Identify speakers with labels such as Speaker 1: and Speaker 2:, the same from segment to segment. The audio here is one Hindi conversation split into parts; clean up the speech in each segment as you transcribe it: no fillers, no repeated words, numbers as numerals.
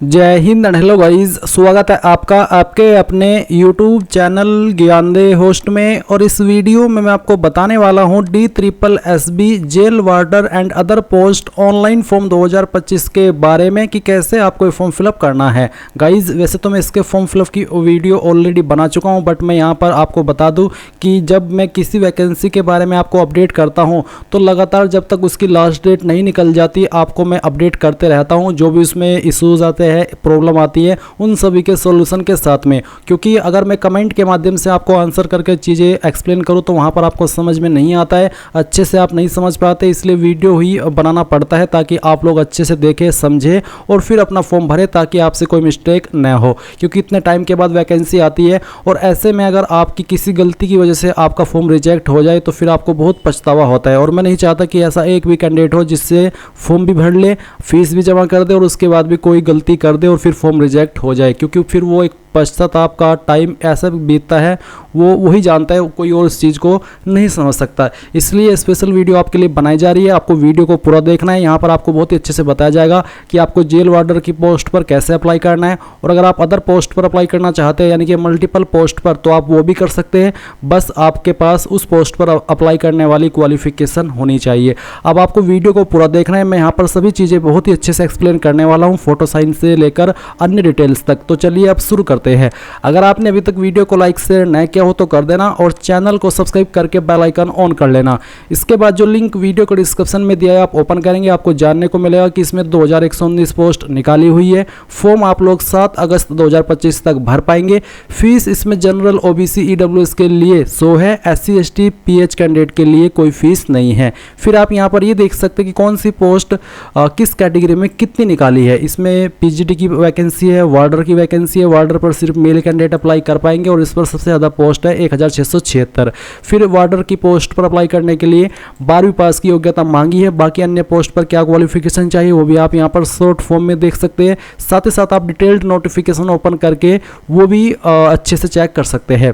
Speaker 1: जय हिंद एंड हेलो गाइस, स्वागत है आपका आपके अपने YouTube चैनल ज्ञानदे होस्ट में। और इस वीडियो में मैं आपको बताने वाला हूं DSSB jail warder and other post online form 2025 के बारे में कि कैसे आपको ये फॉर्म फिलअप करना है। गाइस वैसे तो मैं इसके फॉर्म फिलअप की वीडियो ऑलरेडी बना चुका हूं, बट मैं यहां पर आपको बता दूं कि जब मैं किसी वैकेंसी के बारे में आपको अपडेट करता हूँ तो लगातार जब तक उसकी लास्ट डेट नहीं निकल जाती आपको मैं अपडेट करते रहता हूँ। जो भी उसमें इशूज़ आते हैं, प्रॉब्लम आती है, उन सभी के सॉल्यूशन के साथ में। क्योंकि अगर मैं कमेंट के माध्यम से आपको आंसर करके चीज़ें एक्सप्लेन करूं तो वहां पर आपको समझ में नहीं आता है, अच्छे से आप नहीं समझ पाते, इसलिए वीडियो ही बनाना पड़ता है ताकि आप लोग अच्छे से देखें, समझें और फिर अपना फॉर्म भरें ताकि आपसे कोई मिस्टेक न हो। क्योंकि इतने टाइम के बाद वैकेंसी आती है और ऐसे में अगर आपकी किसी गलती की वजह से आपका फॉर्म रिजेक्ट हो जाए तो फिर आपको बहुत पछतावा होता है। और मैं नहीं चाहता कि ऐसा एक भी कैंडिडेट हो जिससे फॉर्म भी भर ले, फीस भी जमा कर दे और उसके बाद भी कोई गलती कर दे और फिर फॉर्म रिजेक्ट हो जाए। क्योंकि फिर वो एक पश्चाताप का टाइम ऐसा बीतता है, वो वही जानता है, कोई और इस चीज़ को नहीं समझ सकता। इसलिए स्पेशल वीडियो आपके लिए बनाई जा रही है, आपको वीडियो को पूरा देखना है। यहाँ पर आपको बहुत ही अच्छे से बताया जाएगा कि आपको जेल वार्डर की पोस्ट पर कैसे अप्लाई करना है, और अगर आप अदर पोस्ट पर अप्लाई करना चाहते हैं यानी कि मल्टीपल पोस्ट पर, तो आप वो भी कर सकते हैं। बस आपके पास उस पोस्ट पर अप्लाई करने वाली क्वालिफिकेशन होनी चाहिए। अब आपको वीडियो को पूरा देखना है, मैं यहाँ पर सभी चीज़ें बहुत ही अच्छे से एक्सप्लेन करने वाला हूँ, फोटो साइन से लेकर अन्य डिटेल्स तक। तो चलिए अब शुरू करते हैं। अगर आपने अभी तक वीडियो को लाइक शेयर नहीं किया हो तो कर देना और चैनल को सब्सक्राइब करके बेल आइकन ऑन कर लेना। इसके बाद जो लिंक वीडियो के डिस्क्रिप्शन में दिया है आप ओपन करेंगे, आपको जानने को मिलेगा कि इसमें 2119 पोस्ट निकाली हुई है। फॉर्म आप लोग 7 अगस्त 2025 तक भर पाएंगे। फीस इसमें जनरल OBC EWS के लिए 100 है, SC ST PH कैंडिडेट के लिए कोई फीस नहीं है। फिर आप यहाँ पर ये देख सकते हैं कि कौन सी पोस्ट किस कैटेगरी में कितनी निकाली है। इसमें PGT की वैकेंसी है, वार्डर की वैकेंसी है, वार्डर पर सिर्फ मेल कैंडिडेट अप्लाई कर पाएंगे और इस पर सबसे ज़्यादा पोस्ट है 1676। फिर वार्डर की पोस्ट पर अप्लाई करने के लिए 12वीं पास की योग्यता मांगी है। बाकी अन्य पोस्ट पर क्या क्वालिफिकेशन चाहिए वो भी आप यहाँ पर शॉर्ट फॉर्म में देख सकते हैं। साथ ही साथ आप डिटेल्ड नोटिफिकेशन ओपन करके वो भी अच्छे से चेक कर सकते हैं।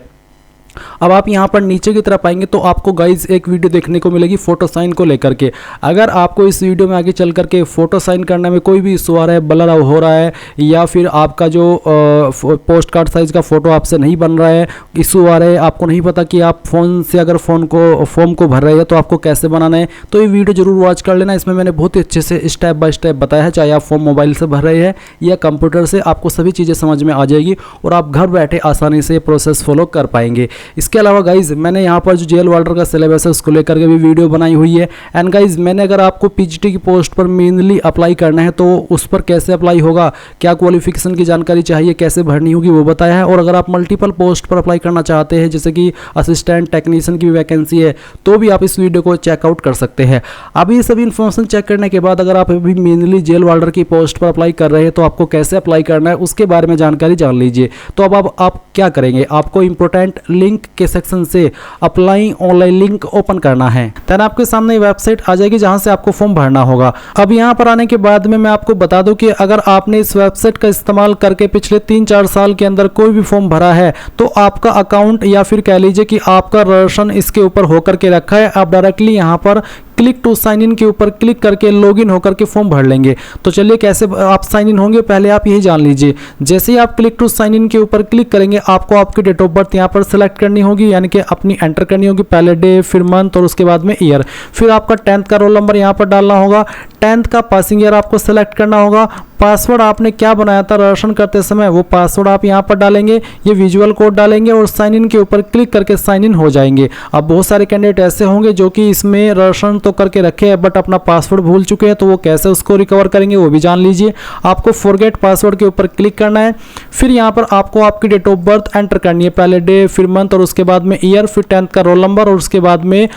Speaker 1: अब आप यहाँ पर नीचे की तरफ आएंगे तो आपको गाइज एक वीडियो देखने को मिलेगी फोटो साइन को लेकर के। अगर आपको इस वीडियो में आगे चल करके फोटो साइन करने में कोई भी इशू आ रहा है, ब्लर हो रहा है, या फिर आपका जो पोस्ट कार्ड साइज का फोटो आपसे नहीं बन रहा है, इशू आ रहा है, आपको नहीं पता कि आप फ़ोन से अगर फॉर्म को भर रहे हैं तो आपको कैसे बनाना है, तो ये वीडियो जरूर वॉच कर लेना। इसमें मैंने बहुत ही अच्छे से स्टेप बाय स्टेप बताया है, चाहे आप फॉर्म मोबाइल से भर रहे हैं या कंप्यूटर से, आपको सभी चीज़ें समझ में आ जाएगी और आप घर बैठे आसानी से प्रोसेस फॉलो कर पाएंगे। इसके अलावा गाइज मैंने यहाँ पर जो जेल वार्डर का सिलेबस है उसको लेकर के भी वीडियो बनाई हुई है। एंड गाइज मैंने अगर आपको PGT की पोस्ट पर मेनली अप्लाई करना है तो उस पर कैसे अप्लाई होगा, क्या क्वालिफिकेशन की जानकारी चाहिए, कैसे भरनी होगी वो बताया है। और अगर आप मल्टीपल पोस्ट पर अप्लाई करना चाहते हैं जैसे कि असिस्टेंट टेक्नीशियन की वैकेंसी है तो भी आप इस वीडियो को चेकआउट कर सकते हैं। अब ये सभी इन्फॉर्मेशन चेक करने के बाद अगर आप अभी मेनली जेल वार्डर की पोस्ट पर अप्लाई कर रहे हैं तो आपको कैसे अप्लाई करना है उसके बारे में जानकारी जान लीजिए। तो अब आप क्या करेंगे, आपको इंपॉर्टेंट लिंक के सेक्शन से अप्लाई ऑनलाइन लिंक ओपन करना है। देन आपके सामने वेबसाइट आ जाएगी जहां से आपको फॉर्म भरना होगा। अब यहां पर आने के बाद में मैं आपको बता दूं कि अगर आपने इस वेबसाइट का इस्तेमाल करके पिछले 3-4 साल के अंदर कोई भी फॉर्म भरा है तो आपका अकाउंट या फिर कह लीजिए कि आपका रजिस्ट्रेशन इसके ऊपर होकर के रखा है। आप डायरेक्टली यहां पर क्लिक टू साइन इन के ऊपर क्लिक करके लॉगिन होकर के फॉर्म भर लेंगे। तो चलिए कैसे आप साइन इन होंगे पहले आप यही जान लीजिए। जैसे ही आप क्लिक टू साइन इन के ऊपर क्लिक करेंगे आपको आपकी डेट ऑफ बर्थ यहाँ पर सेलेक्ट करनी होगी, यानी कि अपनी एंटर करनी होगी, पहले डे फिर मंथ और उसके बाद में ईयर। फिर आपका 10th का रोल नंबर यहाँ पर डालना होगा, 10th का पासिंग ईयर आपको सेलेक्ट करना होगा। पासवर्ड आपने क्या बनाया था रजिस्ट्रेशन करते समय वो पासवर्ड आप यहाँ पर डालेंगे, ये विजुअल कोड डालेंगे और साइन इन के ऊपर क्लिक करके साइन इन हो जाएंगे। अब बहुत सारे कैंडिडेट ऐसे होंगे जो कि इसमें रजिस्ट्रेशन तो करके रखे हैं बट अपना पासवर्ड भूल चुके हैं, तो वो कैसे उसको रिकवर करेंगे वो भी जान लीजिए। आपको फॉरगेट पासवर्ड के ऊपर क्लिक करना है। फिर यहाँ पर आपको आपकी डेट ऑफ बर्थ एंटर करनी है, पहले डे फिर मंथ और उसके बाद में ईयर, फिर 10th का रोल नंबर और उसके बाद में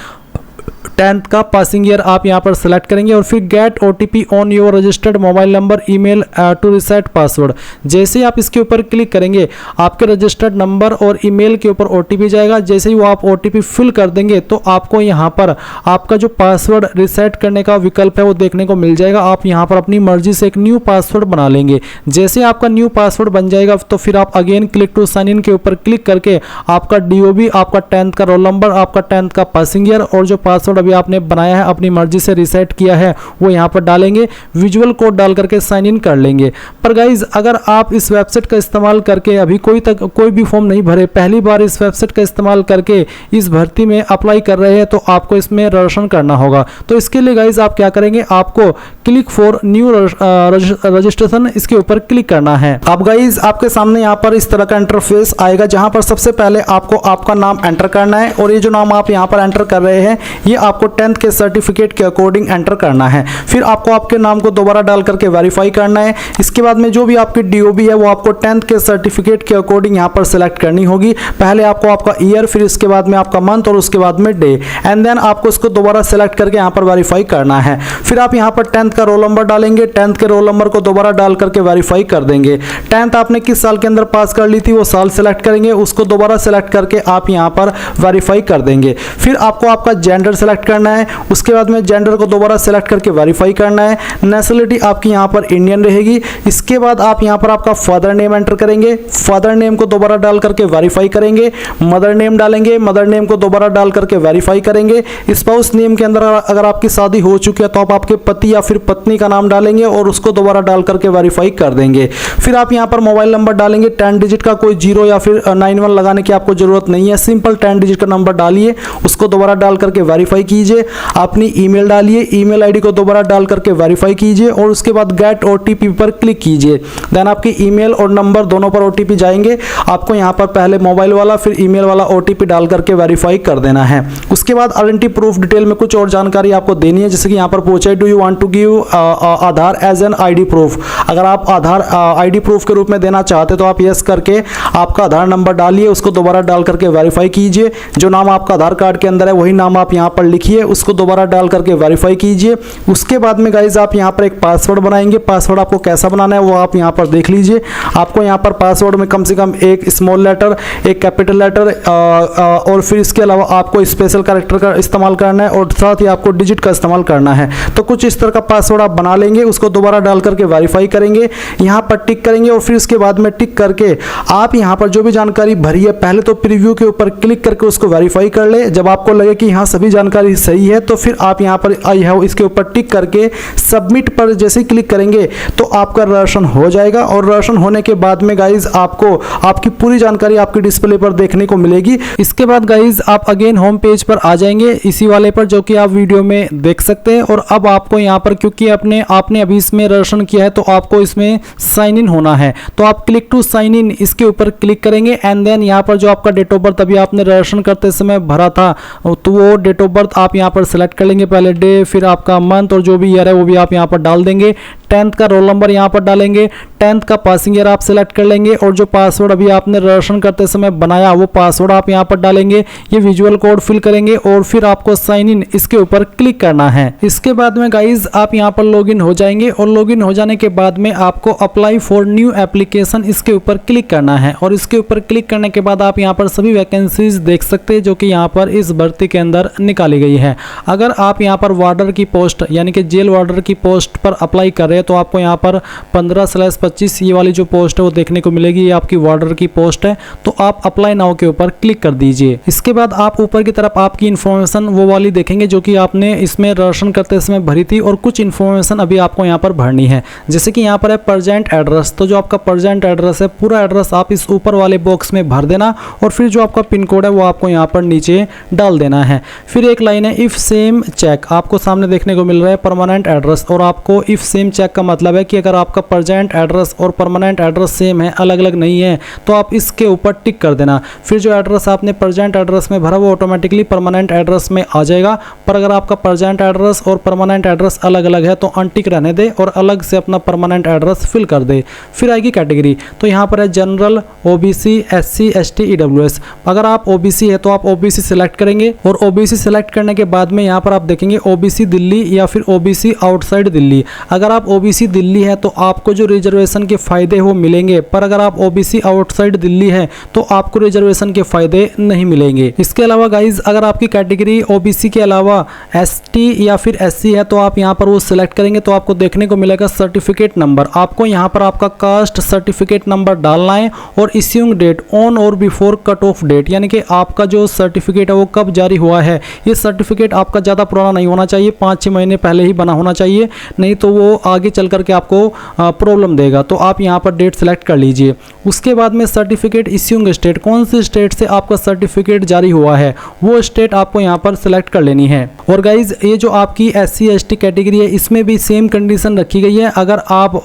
Speaker 1: 10th का पासिंग ईयर आप यहाँ पर सेलेक्ट करेंगे। और फिर get OTP on your registered mobile number email to reset password. जैसे ही आप इसके ऊपर क्लिक करेंगे आपके रजिस्टर्ड नंबर और ईमेल के ऊपर OTP जाएगा। जैसे ही वो आप OTP फिल कर देंगे तो आपको यहाँ पर आपका जो पासवर्ड रिसेट करने का विकल्प है वो देखने को मिल जाएगा। आप यहाँ पर अपनी मर्जी से एक न्यू पासवर्ड बना लेंगे। जैसे आपका न्यू पासवर्ड बन जाएगा तो फिर आप again click to sign in के ऊपर क्लिक करके आपका DOB, आपका 10th का रोल नंबर, आपका 10th का पासिंग ईयर और जो पासवर्ड अभी भी आपने बनाया है अपनी मर्जी से रीसेट किया है वो यहाँ पर डालेंगे, विजुअल कोड डाल करके साइन इन कर लेंगे। पर गाइज अगर आप इस वेबसाइट का इस्तेमाल करके अभी कोई भी फॉर्म नहीं भरे, पहली बार इस वेबसाइट का इस्तेमाल करके इस भर्ती में अप्लाई कर रहे हैं तो आपको इसमें रजिस्ट्रेशन करना होगा। तो इसके लिए गाइज आप क्या करेंगे, आपको क्लिक फॉर न्यू रजिस्ट्रेशन इसके ऊपर क्लिक करना है। अब गाइज आपके सामने यहाँ पर इस तरह का इंटरफेस आएगा जहां पर सबसे पहले आपको आपका नाम एंटर करना है और ये जो नाम आप यहाँ पर एंटर कर रहे हैं ये आपको 10th के सर्टिफिकेट के अकॉर्डिंग एंटर करना है। फिर आपको आपके नाम को दोबारा डाल करके वेरीफाई करना है। इसके बाद में जो भी आपकी DOB है वो आपको 10th के सर्टिफिकेट के अकॉर्डिंग यहाँ पर सिलेक्ट करनी होगी। पहले आपको आपका ईयर, फिर इसके बाद में आपका मंथ और उसके बाद में डे, एंड देन आपको इसको दोबारा सिलेक्ट करके यहाँ पर वेरीफाई करना है। फिर आप यहाँ पर 10th का रोल नंबर डालेंगे, 10th के रोल नंबर को दोबारा डाल करके वेरीफाई कर देंगे। 10th आपने किस साल के अंदर पास कर ली थी वो साल सेलेक्ट करेंगे, उसको दोबारा सेलेक्ट करके आप यहाँ पर वेरीफाई कर देंगे। फिर आपको आपका जेंडर सेलेक्ट करना है, उसके बाद में जेंडर को दोबारा सेलेक्ट करके वेरीफाई करना है। नेशनलिटी आपकी यहाँ पर इंडियन रहेगी। इसके बाद आप यहाँ पर आपका फादर नेम एंटर करेंगे, फादर नेम को दोबारा डाल करके वेरीफाई करेंगे। मदर नेम डालेंगे, मदर नेम को दोबारा डाल करके वेरीफाई करेंगे। स्पाउस नेम के अंदर अगर आपकी शादी हो चुकी है तो आप आपके पति या फिर पत्नी का नाम डालेंगे और उसको दोबारा डाल करके वेरीफाई कर देंगे। फिर आप यहाँ पर मोबाइल नंबर डालेंगे, 10 डिजिट का, कोई 0 या फिर 91 लगाने की आपको जरूरत नहीं है, सिंपल 10 डिजिट का नंबर डालिए, उसको दोबारा डाल करके वेरीफाई कीजिए। अपनी ईमेल डालिए, ईमेल आईडी को दोबारा डाल करके वेरीफाई कीजिए और उसके बाद गेट OTP पर क्लिक कीजिए। देन आपकी ईमेल और नंबर दोनों पर OTP जाएंगे। आपको यहाँ पर पहले मोबाइल वाला फिर ईमेल वाला OTP डाल करके वेरीफाई कर देना है। उसके बाद आइडेंटिटी प्रूफ डिटेल में कुछ और जानकारी आपको देनी है, जैसे कि यहाँ पर पूछा है do you want to give Aadhaar as an ID proof. अगर आप आधार ID प्रूफ के रूप में देना चाहते तो आप यस करके आपका आधार नंबर डालिए, उसको दोबारा डाल करके वेरीफाई कीजिए। जो नाम आपका आधार कार्ड के अंदर है वही नाम आप यहाँ पर लिखिए, उसको दोबारा डाल करके वेरीफाई कीजिए। उसके बाद में गाइज आप यहाँ पर एक पासवर्ड बनाएंगे। पासवर्ड आपको कैसा बनाना है वो आप यहाँ पर देख लीजिए। आपको यहाँ पर पासवर्ड में कम से कम एक स्मॉल लेटर, एक कैपिटल लेटर और फिर इसके अलावा आपको स्पेशल कैरेक्टर का इस्तेमाल करना है और साथ ही आपको डिजिट का इस्तेमाल करना है। तो कुछ इस तरह का पासवर्ड आप बना लेंगे, उसको दोबारा डाल करके वेरीफाई करेंगे, यहाँ पर टिक करेंगे और फिर इसके बाद में टिक करके आप यहाँ पर जो भी जानकारी भरी है पहले तो प्रीव्यू के ऊपर क्लिक करके उसको वेरीफाई कर ले। जब आपको लगे कि यहाँ सभी जानकारी सही है तो फिर आप यहाँ पर आई हैव इसके ऊपर टिक करके सबमिट पर जैसे ही क्लिक करेंगे तो आपका रजिस्ट्रेशन हो जाएगा और रजिस्ट्रेशन होने के बाद में गाइज आपको आपकी पूरी जानकारी आपकी डिस्प्ले पर देखने को मिलेगी। इसके बाद गाइज आप अगेन होम पेज पर आ जाएंगे, इसी वाले पर जो कि आप वीडियो में देख सकते हैं। और अब आपको यहाँ पर क्योंकि आपने अभी इसमें रजिस्ट्रेशन किया है तो आपको इसमें साइन इन होना है, तो आप क्लिक टू साइन इन इसके ऊपर क्लिक करेंगे एंड देन यहाँ पर जो आपका डेट ऑफ बर्थ अभी आपने रजिस्ट्रेशन करते समय भरा था तो वो डेट ऑफ बर्थ आप यहाँ पर सेलेक्ट कर लेंगे, पहले डे फिर आपका मंथ और जो भी ईयर है वो भी आप यहाँ पर डाल देंगे। 10th का रोल नंबर यहाँ पर डालेंगे, 10th का पासिंग ईयर आप सेलेक्ट कर लेंगे और जो पासवर्ड अभी आपने रजिस्ट्रेशन करते समय बनाया वो पासवर्ड आप यहाँ पर डालेंगे। ये विजुअल कोड फिल करेंगे और फिर आपको साइन इन इसके ऊपर क्लिक करना है। इसके बाद में गाइज आप यहाँ पर लॉगिन हो जाएंगे और लॉगिन हो जाने के बाद में आपको अप्लाई फॉर न्यू एप्लीकेशन इसके ऊपर क्लिक करना है और इसके ऊपर क्लिक करने के बाद आप यहाँ पर सभी वैकेंसीज देख सकते हैं जो कि यहाँ पर इस भर्ती के अंदर निकाली गई है। अगर आप यहाँ पर वार्डर की पोस्ट यानी कि जेल वार्डर की पोस्ट पर अप्लाई कर रहे हैं तो आपको यहाँ पर 15/25 ये वाली जो पोस्ट है वो देखने को मिलेगी, ये आपकी वार्डर की पोस्ट है। तो आप अप्लाई नाउ के ऊपर क्लिक कर दीजिए। इसके बाद आप ऊपर की तरफ आपकी इन्फॉर्मेशन वो वाली देखेंगे जो कि आपने इसमें रजिस्ट्रेशन करते समय भरी थी और कुछ इन्फॉर्मेशन अभी आपको यहाँ पर भरनी है, जैसे कि यहाँ पर है प्रेजेंट एड्रेस। तो जो आपका प्रेजेंट एड्रेस है पूरा एड्रेस आप इस ऊपर वाले बॉक्स में भर देना और फिर जो आपका पिन कोड है वो आपको यहाँ पर नीचे डाल देना है। फिर एक लाइन है इफ सेम चेक, आपको सामने देखने को मिल रहा है परमानेंट एड्रेस और आपको इफ सेम चेक का मतलब है कि अगर आपका प्रेजेंट एड्रेस और परमानेंट एड्रेस सेम है, अलग अलग नहीं है, तो आप इसके ऊपर टिक कर देना। फिर जो एड्रेस आपने प्रेजेंट एड्रेस में भरा वो ऑटोमेटिकली परमानेंट एड्रेस में आ जाएगा। पर अगर आपका प्रेजेंट एड्रेस और परमानेंट एड्रेस अलग अलग है तो अनटिक रहने दे और अलग से अपना परमानेंट एड्रेस फिल कर दे। फिर आएगी कैटेगरी, तो यहाँ पर है general, OBC, SC, ST, EWS। अगर आप OBC है तो आप OBC सिलेक्ट करेंगे और OBC सिलेक्ट करने के बाद में यहाँ पर आप देखेंगे OBC दिल्ली या फिर OBC आउटसाइड दिल्ली। अगर आप ओबीसी दिल्ली है तो आपको जो रिजर्वेशन के फ़ायदे वो मिलेंगे, पर अगर आप ओबीसी आउटसाइड दिल्ली है तो आपको रिजर्वेशन के फ़ायदे नहीं मिलेंगे। इसके अलावा गाइज अगर आपकी कैटेगरी ओबीसी के अलावा एसटी या फिर एससी है तो आप यहाँ पर वो सिलेक्ट करेंगे तो आपको देखने को मिलेगा सर्टिफिकेट नंबर। आपको यहाँ पर आपका कास्ट सर्टिफिकेट नंबर डालना है और इश्यूइंग डेट ऑन और बिफोर कट ऑफ डेट, यानी कि आपका जो सर्टिफिकेट है वो कब जारी हुआ है। ये सर्टिफिकेट आपका ज़्यादा पुराना नहीं होना चाहिए, 5-6 महीने पहले ही बना होना चाहिए, नहीं तो वो आगे चल करके आपको प्रॉब्लम देगा। तो आप यहाँ पर डेट सेलेक्ट कर लीजिए। उसके बाद में सर्टिफिकेट इश्यूइंग स्टेट, कौन सी स्टेट से आपका सर्टिफिकेट जारी हुआ है वो स्टेट आपको यहाँ पर सेलेक्ट कर लेनी है। और गाइज ये जो आपकी एससी एसटी कैटेगरी है इसमें भी सेम कंडीशन रखी गई है। अगर आप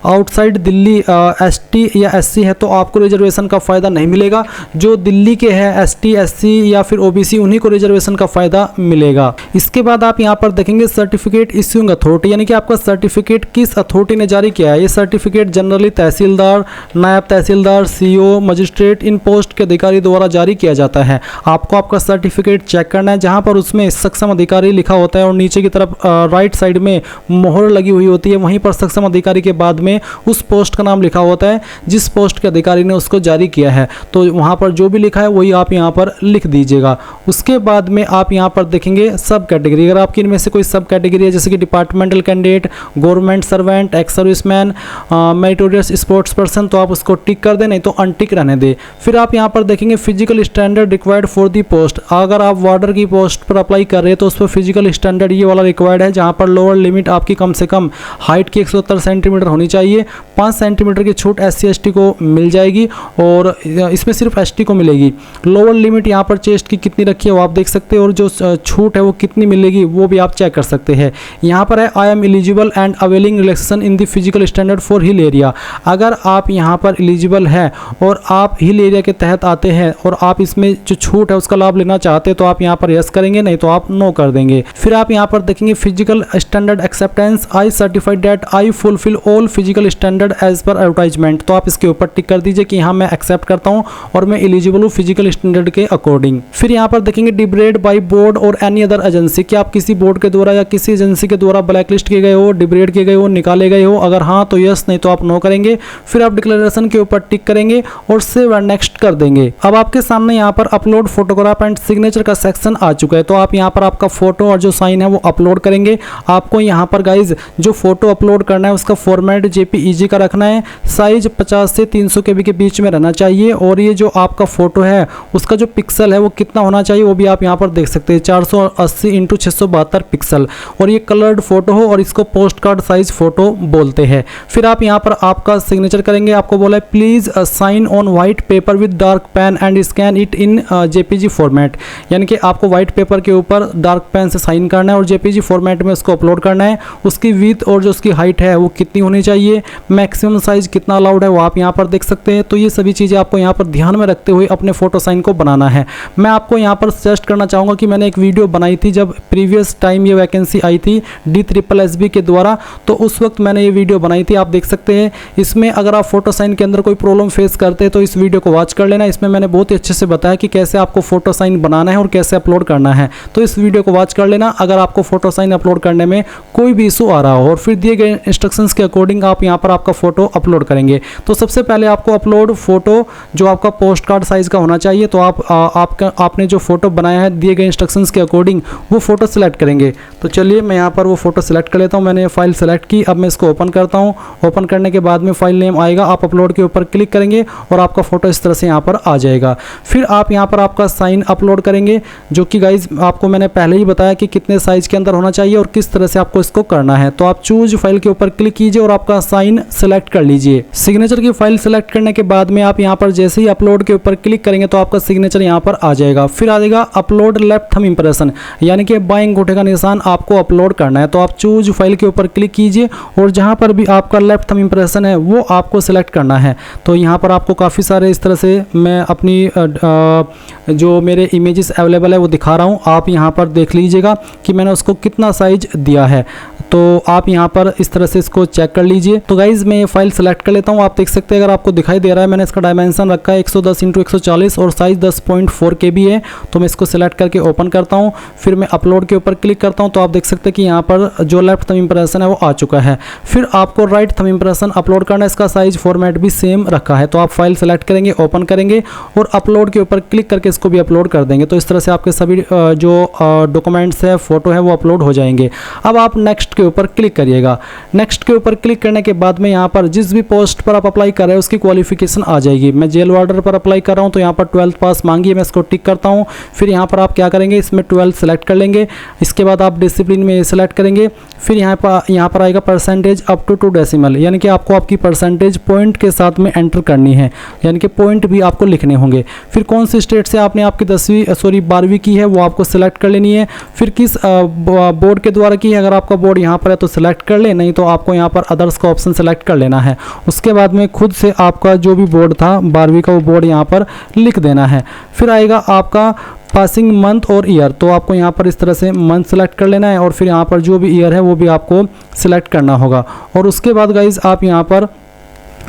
Speaker 1: आउटसाइड दिल्ली एसटी या एससी है तो आपको रिजर्वेशन का फ़ायदा नहीं मिलेगा। जो दिल्ली के हैं एसटी एससी या फिर ओबीसी उन्हीं को रिजर्वेशन का फ़ायदा मिलेगा। इसके बाद आप यहाँ पर देखेंगे सर्टिफिकेट इश्यूइंग अथॉरिटी, यानी कि आपका सर्टिफिकेट किस अथॉरिटी ने जारी किया है। ये सर्टिफिकेट जनरली तहसीलदार, नायब तहसीलदार, सीओ, मजिस्ट्रेट इन पोस्ट के अधिकारी द्वारा जारी किया जाता है। आपको आपका सर्टिफिकेट चेक करना है, जहाँ पर उसमें सक्षम अधिकारी लिखा होता है और नीचे की तरफ राइट साइड में मोहर लगी हुई होती है, वहीं पर सक्षम अधिकारी के बाद में उस पोस्ट का नाम लिखा होता है जिस पोस्ट के अधिकारी ने उसको जारी किया है। तो वहाँ पर जो भी लिखा है वही आप यहाँ पर लिख दीजिएगा। उसके बाद में आप यहाँ पर देखेंगे सब कैटेगरी, अगर आपकी इनमें से कोई सब कैटेगरी है जैसे कि departmental candidate, government servant, ex serviceman, meritorious sports person, तो आप उसको टिक कर दें, नहीं तो अनटिक रहने दें। फिर आप यहाँ पर देखेंगे physical standard required for the post. अगर आप वार्डर की पोस्ट पर अप्लाई कर रहे हैं तो उस पर फिजिकल स्टैंडर्ड ये वाला रिक्वायर्ड है, जहाँ पर लोअर लिमिट आपकी कम से कम हाइट की 170 सेंटीमीटर होनी चाहिए। 5 सेंटीमीटर की छूट एससी एसटी को मिल जाएगी और इसमें सिर्फ एसटी को मिलेगी। लोअर लिमिट यहाँ पर चेस्ट की कितनी रखी है वो आप देख सकते हैं और जो छूट है वो कितनी मिलेगी वो भी आप चेक कर सकते हैं। यहाँ पर है I am eligible and availing relaxation in the physical standard for hill area. अगर आप यहाँ पर एलिजिबल है और आप हिल एरिया के तहत आते हैं और आप इसमें जो छूट है उसका लाभ लेना चाहते हैं तो आप यहाँ पर यस करेंगे, नहीं तो आप नो कर देंगे। फिर आप यहाँ पर देखेंगे physical standard acceptance, I certified that I fulfill all physical standard as per advertisement. तो आप इसके ऊपर टिक कर दीजिए कि हाँ मैं एक्सेप्ट करता हूँ और मैं एलिजिबल हूँ फिजिकल स्टैंडर्ड के अकॉर्डिंग। फिर यहाँ पर देखेंगे डिब्रेड बाय बोर्ड और एनी अदर एजेंसी, कि आप किसी बोर्ड के द्वारा या किसी एजेंसी के द्वारा ब्लैक लिस्ट किए गए हो, डिब्रेड किए गए हो, निकाले गए हो। अगर हाँ तो यस, नहीं तो आप नो करेंगे। फिर आप डिक्लेरेशन के ऊपर टिक करेंगे और सेव एंड नेक्स्ट कर देंगे। अब आपके सामने यहाँ पर अपलोड फोटोग्राफ एंड सिग्नेचर का सेक्शन आ चुका है। तो आप यहाँ पर आपका फोटो और जो साइन है वो अपलोड करेंगे। आपको यहाँ पर गाइज जो फोटो अपलोड करना है उसका फॉर्मेट जेपीईजी का रखना है, साइज 50 से 300 KB के बीच में रहना चाहिए और ये जो आपका फोटो है उसका जो पिक्सल है वो कितना होना चाहिए वो भी आप यहाँ पर देख सकते हैं, 480 × 672 पिक्सल, और ये कलर्ड फोटो हो और इसको पोस्ट कार्ड साइज फोटो बोलते हैं। फिर आप यहाँ पर आपका सिग्नेचर करेंगे। आपको बोला है please sign on white paper with dark pen and scan it in JPG format, यानी कि आपको व्हाइट पेपर के ऊपर डार्क पेन से साइन करना है और जेपीजी फॉर्मेट में उसको अपलोड करना है। उसकी विड्थ और जो उसकी हाइट है वो कितनी होनी चाहिए, मैक्सिमम साइज कितना अलाउड है वो आप यहाँ पर देख सकते हैं। तो ये सभी चीज़ें आपको यहाँ पर ध्यान में रखते हुए अपने फोटो साइन को बनाना है। मैं आपको यहाँ पर सजेस्ट करना चाहूँगा कि मैंने एक वीडियो बनाई थी जब प्रीवियस टाइम ये वैकेंसी आई थी DSSB के द्वारा, तो उस वक्त मैंने ये वीडियो बनाई थी, आप देख सकते हैं। इसमें अगर आप फोटो साइन के अंदर कोई प्रॉब्लम फेस करते हैं तो इस वीडियो को वॉच कर लेना। इसमें मैंने बहुत ही अच्छे से बताया कि कैसे आपको फोटो साइन बनाना है और कैसे अपलोड करना है, तो इस वीडियो को वॉच कर लेना अगर आपको फोटो साइन अपलोड करने में कोई भी इशू आ रहा हो। और फिर दिए गए इंस्ट्रक्शंस के अकॉर्डिंग आप यहाँ पर आपका फोटो अपलोड करेंगे। तो सबसे पहले आपको अपलोड फोटो जो आपका पोस्ट कार्ड साइज का होना चाहिए, तो आपने जो फोटो बनाया है दिए गए इंस्ट्रक्शंस के अकॉर्डिंग वो फोटो सिलेक्ट करेंगे। तो चलिए मैं यहाँ पर वो फोटो सिलेक्ट कर लेता हूँ। मैंने फाइल सेलेक्ट की, अब मैं इसको ओपन करता हूँ। ओपन करने के बाद में फाइल नेम आएगा, आप अपलोड के ऊपर क्लिक करेंगे और आपका फोटो इस तरह से यहाँ पर आ जाएगा। फिर आप यहाँ पर आपका साइन अपलोड करेंगे, जो कि गाइज आपको मैंने पहले ही बताया कि कितने साइज के अंदर होना चाहिए और किस तरह से आपको इसको करना है। तो आप चूज फाइल के ऊपर क्लिक कीजिए और आपका साइन सेलेक्ट कर लीजिए। सिग्नेचर की फाइल सेलेक्ट करने के बाद में आप यहाँ पर जैसे ही अपलोड के ऊपर क्लिक करेंगे तो आपका सिग्नेचर यहाँ पर आ जाएगा। फिर आ जाएगा अपलोड लेफ्ट थंब इंप्रेशन, यानी कि बाएं अंगूठे का निशान आपको अपलोड करना है। तो आप चूज फाइल के ऊपर क्लिक कीजिए और जहाँ पर भी आपका लेफ्ट थंब इंप्रेशन है वो आपको सेलेक्ट करना है। तो यहाँ पर आपको काफ़ी सारे इस तरह से मैं अपनी जो मेरे इमेजेस अवेलेबल है वो दिखा रहा हूँ, आप यहाँ पर देख लीजिएगा कि मैंने उसको कितना साइज दिया है। तो आप यहाँ पर इस तरह से इसको चेक कर लीजिए। तो गाइज मैं ये फाइल सेलेक्ट कर लेता हूँ। आप देख सकते हैं, अगर आपको दिखाई दे रहा है, मैंने इसका डायमेंशन रखा है 110x140 और साइज 10.4 KB है। तो मैं इसको सिलेक्ट करके ओपन करता हूँ, फिर मैं अपलोड के ऊपर क्लिक करता हूँ। तो आप देख सकते हैं कि यहाँ पर जो लेफ्ट थंब इंप्रेशन है वो आ चुका है। फिर आपको राइट थंब इंप्रेशन अपलोड करना है। इसका साइज फॉर्मेट भी सेम रखा है। तो आप फाइल सेलेक्ट करेंगे, ओपन करेंगे और अपलोड के ऊपर क्लिक करके इसको भी अपलोड कर देंगे। तो इस तरह से आपके सभी जो डॉक्यूमेंट्स है, फोटो है, वो अपलोड हो जाएंगे। अब आप नेक्स्ट के ऊपर क्लिक करिएगा। नेक्स्ट के ऊपर क्लिक करने के बाद में यहाँ पर जिस भी पोस्ट पर आप अप्लाई कर रहे हैं उसकी क्वालिफिकेशन आ जाएगी। मैं जेल वार्डर पर अप्लाई कर रहा हूँ, तो यहाँ पर 12th पास मांगी है, मैं इसको टिक करता हूँ। फिर यहाँ पर आप क्या करेंगे, इसमें 12 सेलेक्ट कर लेंगे। इसके बाद आप डिसिप्लिन में सेलेक्ट करेंगे। फिर यहाँ पर आएगा परसेंटेज अप टू 2 डेसिमल, यानी कि आपको आपकी परसेंटेज पॉइंट के साथ में एंटर करनी है, यानी कि पॉइंट भी आपको लिखने होंगे। फिर कौन सी स्टेट से आपने आपकी 12वीं की है वो आपको सिलेक्ट कर लेनी है। फिर किस बोर्ड के द्वारा की है, अगर आपका बोर्ड यहाँ पर है तो सिलेक्ट कर ले, नहीं तो आपको यहाँ पर अदर्स का ऑप्शन सेलेक्ट कर लेना है। उसके बाद में खुद से आपका जो भी बोर्ड था 12वीं का, वो बोर्ड यहाँ पर लिख देना है। फिर आएगा आपका पासिंग मंथ और ईयर। तो आपको यहाँ पर इस तरह से मंथ सेलेक्ट कर लेना है और फिर यहाँ पर जो भी ईयर है वो भी आपको सिलेक्ट करना होगा। और उसके बाद गाइज आप यहाँ पर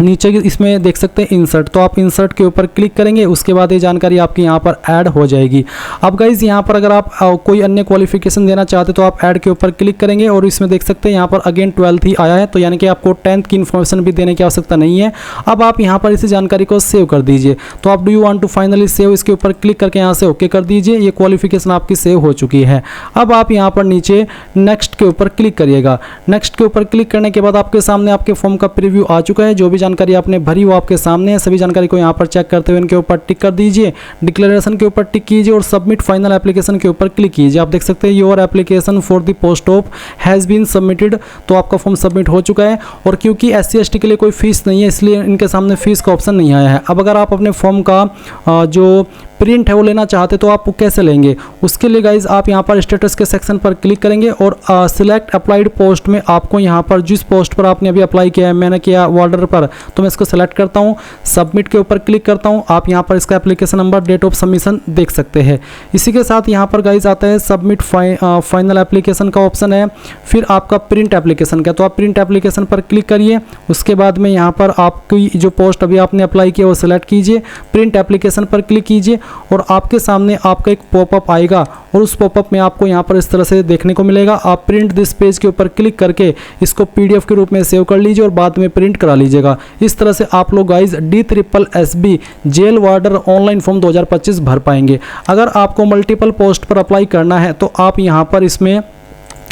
Speaker 1: नीचे इसमें देख सकते हैं इंसर्ट। तो आप इंसर्ट के ऊपर क्लिक करेंगे, उसके बाद ये जानकारी आपकी यहाँ पर ऐड हो जाएगी। अब गाइज यहाँ पर अगर आप कोई अन्य क्वालिफिकेशन देना चाहते तो आप ऐड के ऊपर क्लिक करेंगे और इसमें देख सकते हैं यहाँ पर अगेन 12th ही आया है। तो यानी कि आपको 10th की इन्फॉर्मेशन भी देने की आवश्यकता नहीं है। अब आप यहाँ पर इसी जानकारी को सेव कर दीजिए। तो आप do you want to finally save, इसके ऊपर क्लिक करके यहाँ से ओके कर दीजिए। ये क्वालिफिकेशन आपकी सेव हो चुकी है। अब आप यहाँ पर नीचे नेक्स्ट के ऊपर क्लिक करिएगा। नेक्स्ट के ऊपर क्लिक करने के बाद आपके सामने आपके फॉर्म का प्रीव्यू आ चुका है। जो भी जानकारी आपने भरी वो आपके सामने है। सभी जानकारी को यहाँ पर चेक करते हुए इनके ऊपर टिक कर दीजिए। डिक्लेरेशन के ऊपर टिक कीजिए और सबमिट फाइनल एप्लीकेशन के ऊपर क्लिक कीजिए। आप देख सकते हैं your application for the post of has been submitted. तो आपका फॉर्म सबमिट हो चुका है। और क्योंकि SC/ST के लिए कोई फीस नहीं है, इसलिए इनके सामने फीस का ऑप्शन नहीं आया है। अब अगर आप अपने फॉर्म का जो प्रिंट है वो लेना चाहते तो आप कैसे लेंगे, उसके लिए गाइज आप यहाँ पर स्टेटस के सेक्शन पर क्लिक करेंगे और सिलेक्ट अप्लाइड पोस्ट में आपको यहाँ पर जिस पोस्ट पर आपने अभी अप्लाई किया है, मैंने किया वार्डर पर, तो मैं इसको सेलेक्ट करता हूँ, सबमिट के ऊपर क्लिक करता हूँ। आप यहाँ पर इसका application number, date of submission देख सकते हैं। इसी के साथ यहाँ पर गाइज आता है सबमिट फाइनल एप्लीकेशन का ऑप्शन है। फिर आपका प्रिंट एप्लीकेशन का, तो आप प्रिंट एप्लीकेशन पर क्लिक करिए। उसके बाद में यहाँ पर आपकी जो पोस्ट अभी आपने अप्लाई किया वो सिलेक्ट कीजिए, प्रिंट एप्लीकेशन पर क्लिक कीजिए और आपके सामने आपका एक पॉपअप आएगा और उस पॉपअप में आपको यहाँ पर इस तरह से देखने को मिलेगा। आप प्रिंट दिस पेज के ऊपर क्लिक करके इसको PDF के रूप में सेव कर लीजिए और बाद में प्रिंट करा लीजिएगा। इस तरह से आप लोग guys DSSB jail warder online form 2025 भर पाएंगे। अगर आपको मल्टीपल पोस्ट पर अप्लाई करना है तो आप यहाँ पर इसमें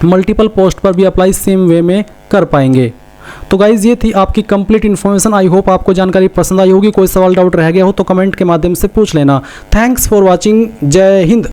Speaker 1: मल्टीपल पोस्ट पर भी अप्लाई सेम वे में कर पाएंगे। तो गाइज ये थी आपकी कंप्लीट इन्फॉर्मेशन। आई होप आपको जानकारी पसंद आई होगी। कोई सवाल डाउट रह गया हो तो कमेंट के माध्यम से पूछ लेना। Thanks for watching. जय हिंद।